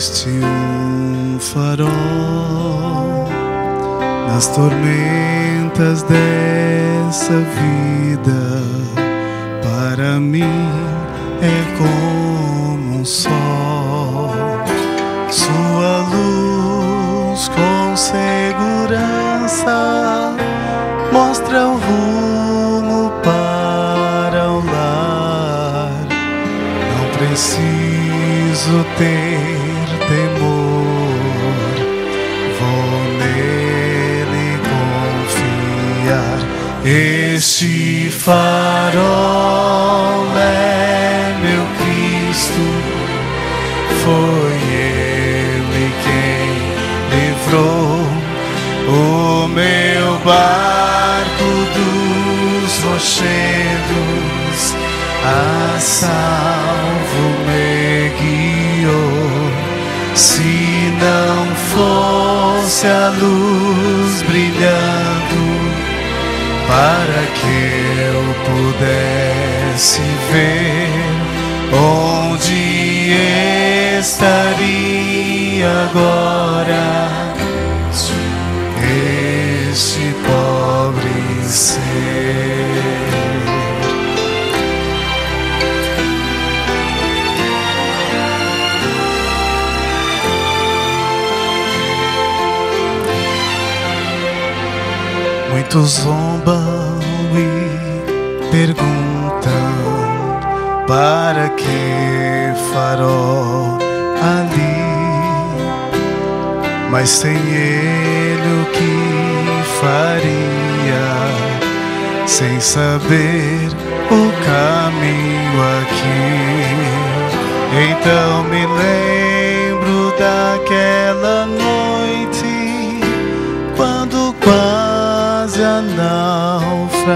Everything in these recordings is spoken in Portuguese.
foste farol nas tormentas dessa vida. Para mim é como sol, sua luz com segurança mostra o rumo para o lar. Não preciso ter temor, vou nele confiar. Este farol é meu Cristo, foi Ele quem livrou o meu barco dos rochedos, a salvo me guiou. Se não fosse a luz brilhando para que eu pudesse ver, onde estaria agora este pobre ser? Muitos zombam e perguntam: para que farol ali? Mas sem ele o que faria, sem saber o caminho aqui? Então me lembro daquela noite, quando quase a naufragar,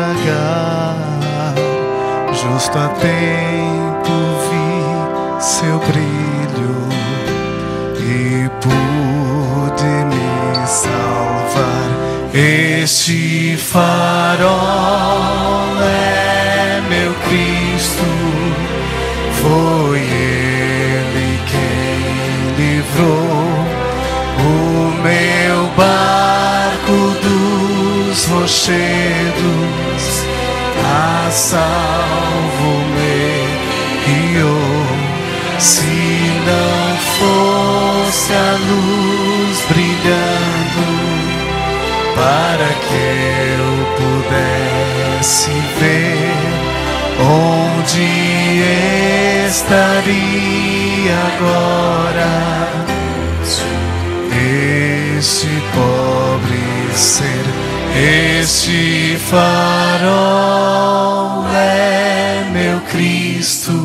justo a tempo vi seu brilho e pude me salvar. Este farol é meu Cristo, foi Ele quem livrou o meu barco dos rochedos, a salvo me guiou. Se não fosse a luz brilhando para que eu pudesse ver, onde estaria agora este pobre ser? Este farol é meu Cristo,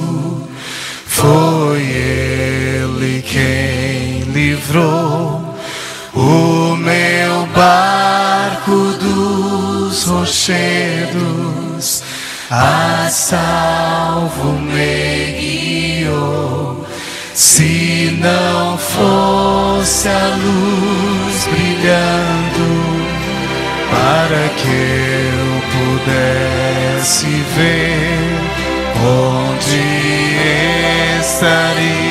foi Ele quem livrou o meu barco dos rochedos, a salvo me guiou. Se não fosse a luz brilhando para que eu pudesse ver, onde estaria